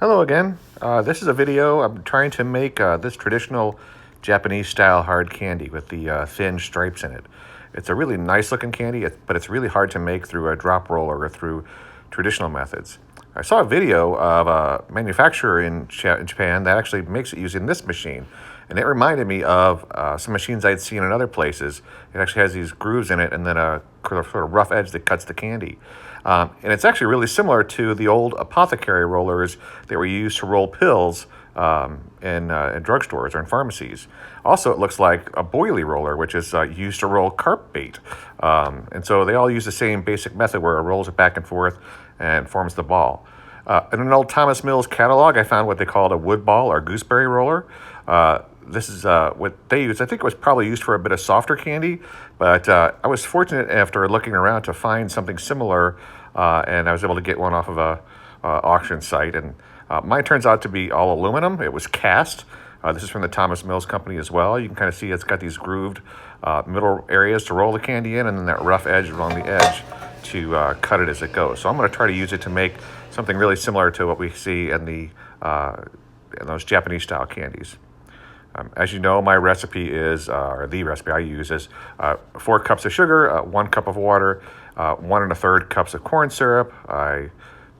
Hello again. This is a video. I'm trying to make this traditional Japanese style hard candy with the thin stripes in it. It's a really nice looking candy, but it's really hard to make through a drop roller or through traditional methods. I saw a video of a manufacturer in Japan that actually makes it using this machine. And it reminded me of some machines I'd seen in other places. It actually has these grooves in it and then a sort of rough edge that cuts the candy. And it's actually really similar to the old apothecary rollers that were used to roll pills in drugstores or in pharmacies. Also, it looks like a boilie roller, which is used to roll carp bait. And so they all use the same basic method where it rolls it back and forth and forms the ball. In an old Thomas Mills catalog, I found what they called a wood ball or gooseberry roller. This is what they used. I think it was probably used for a bit of softer candy, but I was fortunate after looking around to find something similar, and I was able to get one off of a auction site. And mine turns out to be all aluminum. It was cast. This is from the Thomas Mills Company as well. You can kind of see it's got these grooved middle areas to roll the candy in, and then that rough edge along the edge to cut it as it goes. So I'm going to try to use it to make something really similar to what we see in in those Japanese style candies. As you know, my recipe is, or the recipe I use is 4 cups of sugar, 1 cup of water, 1 1/3 cups of corn syrup. I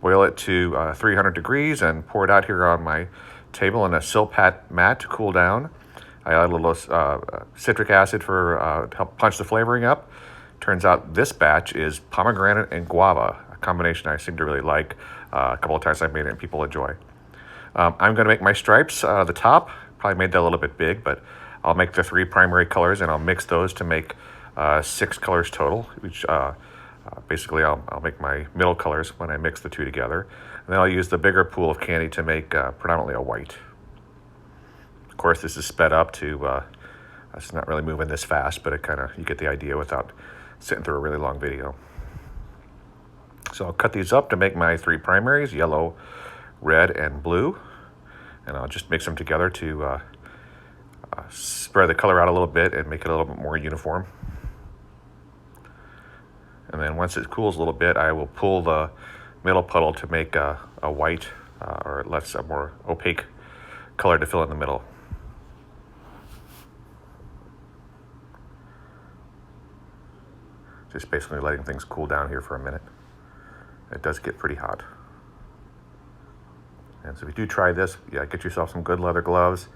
boil it to 300 degrees and pour it out here on my table in a Silpat mat to cool down. I add a little citric acid for to help punch the flavoring up. Turns out this batch is pomegranate and guava, a combination I seem to really like. A couple of times I've made it and people enjoy. I'm going to make my stripes, the top. Probably made that a little bit big, but I'll make the 3 primary colors and I'll mix those to make 6 colors total. Which basically I'll make my middle colors when I mix the 2 together. And then I'll use the bigger pool of candy to make predominantly a white. Of course, this is sped up to, it's not really moving this fast, but you get the idea without sitting through a really long video. So I'll cut these up to make my 3 primaries, yellow, red, and blue. And I'll just mix them together to spread the color out a little bit and make it a little bit more uniform. And then once it cools a little bit, I will pull the middle puddle to make a white or a more opaque color to fill in the middle. Just basically letting things cool down here for a minute. It does get pretty hot. And so if you do try this, get yourself some good leather gloves.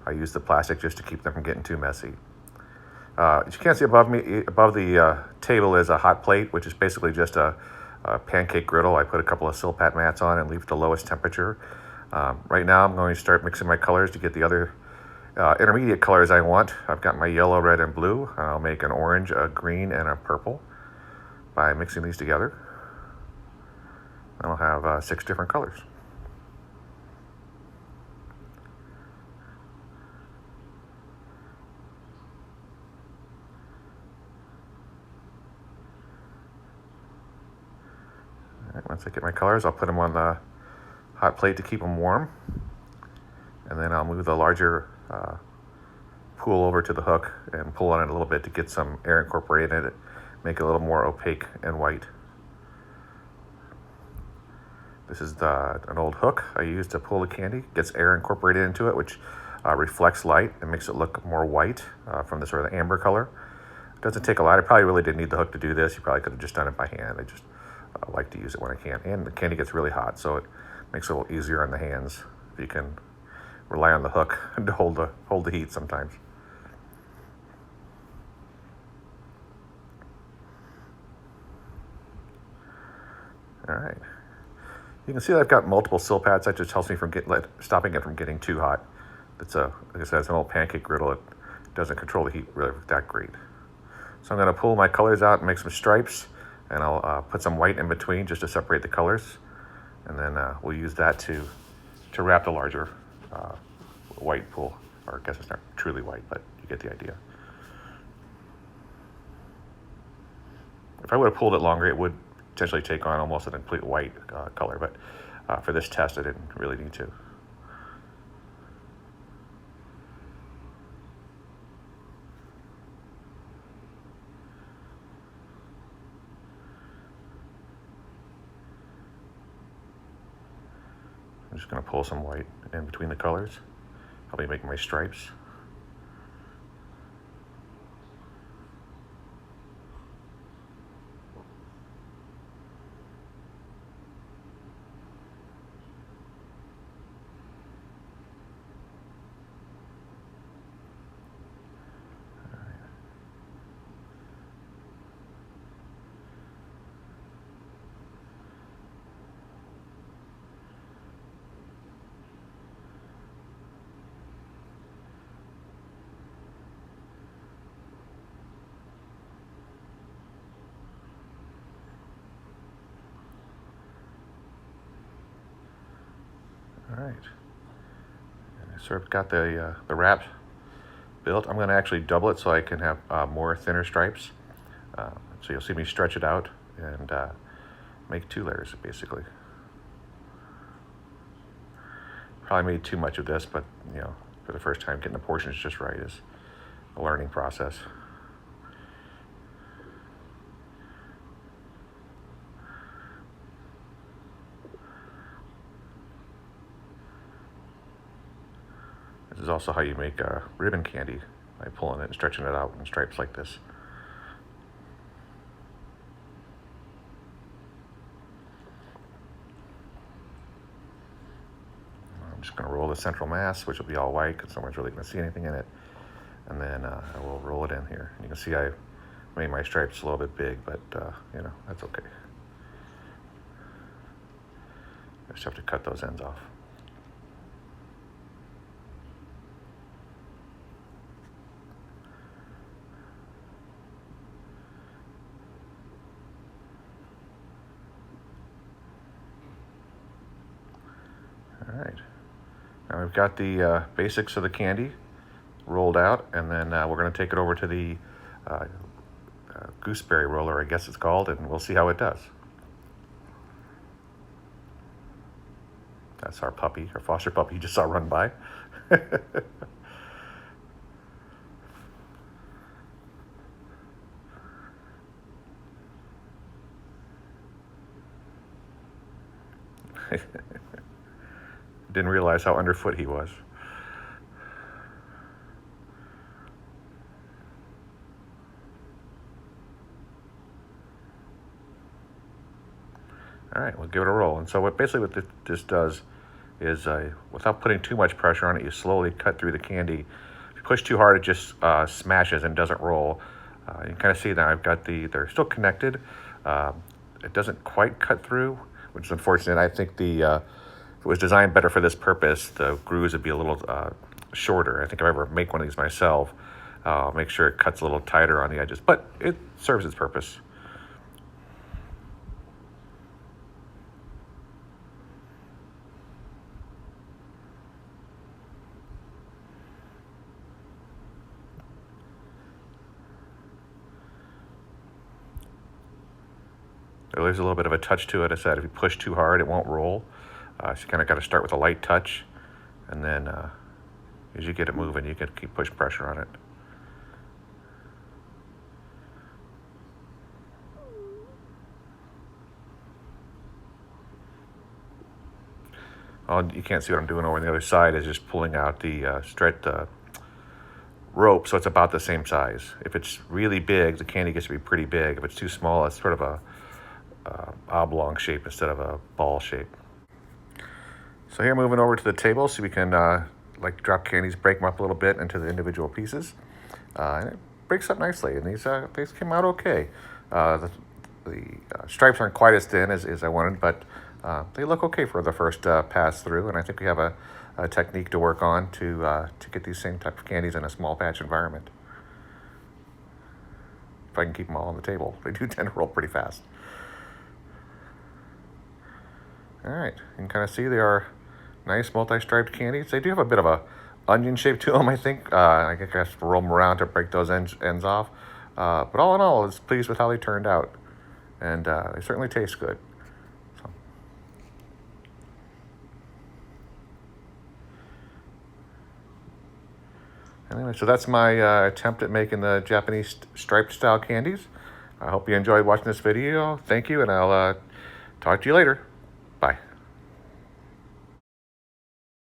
I use the plastic just to keep them from getting too messy. As you can't see above me, above the table is a hot plate, which is basically just a pancake griddle. I put a couple of Silpat mats on and leave it the lowest temperature. Right now I'm going to start mixing my colors to get the other intermediate colors I want. I've got my yellow, red, and blue. I'll make an orange, a green, and a purple by mixing these together. I'll have 6 different colors. Once I get my colors, I'll put them on the hot plate to keep them warm. And then I'll move the larger pool over to the hook and pull on it a little bit to get some air incorporated in it, make it a little more opaque and white. This is an old hook I use to pull the candy. Gets air incorporated into it, which reflects light and makes it look more white from the sort of amber color. It doesn't take a lot. I probably really didn't need the hook to do this. You probably could have just done it by hand. I just like to use it when I can. And the candy gets really hot, so it makes it a little easier on the hands if you can rely on the hook to hold the heat sometimes. All right. You can see that I've got multiple Silpats. That just helps me from stopping it from getting too hot. Like I said, it's an old pancake griddle. It doesn't control the heat really that great. So I'm going to pull my colors out and make some stripes. And I'll put some white in between just to separate the colors. And then we'll use that to wrap the larger white pool. Or I guess it's not truly white, but you get the idea. If I would have pulled it longer, it would potentially take on almost a complete white color. But for this test, I didn't really need to. I'm just going to pull some white in between the colors. I'll be making my stripes. All right, and I sort of got the wrap built. I'm going to actually double it so I can have more thinner stripes. So you'll see me stretch it out and make 2 layers basically. Probably made too much of this, but you know, for the first time, getting the portions just right is a learning process. This is also how you make ribbon candy, by pulling it and stretching it out in stripes like this. I'm just going to roll the central mass, which will be all white because no one's really going to see anything in it. And then I will roll it in here. You can see I made my stripes a little bit big, but you know, that's okay. I just have to cut those ends off. All right. Now we've got the basics of the candy rolled out, and then we're going to take it over to the gooseberry roller, I guess it's called, and we'll see how it does. That's our puppy, our foster puppy you just saw run by. Didn't realize how underfoot he was. All right, we'll give it a roll. And so what this does is, without putting too much pressure on it, you slowly cut through the candy. If you push too hard, it just smashes and doesn't roll. You can kind of see that I've got they're still connected. It doesn't quite cut through, which is unfortunate. I think if it was designed better for this purpose, the grooves would be a little shorter. I think if I ever make one of these myself, I'll make sure it cuts a little tighter on the edges, but it serves its purpose. There's a little bit of a touch to it. I said if you push too hard, it won't roll. So you kind of got to start with a light touch, and then as you get it moving, you can keep push pressure on it. All you can't see what I'm doing over on the other side is just pulling out the rope, so it's about the same size. If it's really big, the candy gets to be pretty big. If it's too small, it's sort of a oblong shape instead of a ball shape. So here, moving over to the table so we can, like drop candies, break them up a little bit into the individual pieces. And it breaks up nicely, and these came out okay. The stripes aren't quite as thin as I wanted, but they look okay for the first pass through, and I think we have a technique to work on to get these same type of candies in a small batch environment. If I can keep them all on the table. They do tend to roll pretty fast. All right, you can kind of see they are nice multi-striped candies. They do have a bit of a onion shape to them, I think. I think I have to roll them around to break those ends off. But all in all, I was pleased with how they turned out. And they certainly taste good. So. Anyway, so that's my attempt at making the Japanese striped style candies. I hope you enjoyed watching this video. Thank you, and I'll talk to you later.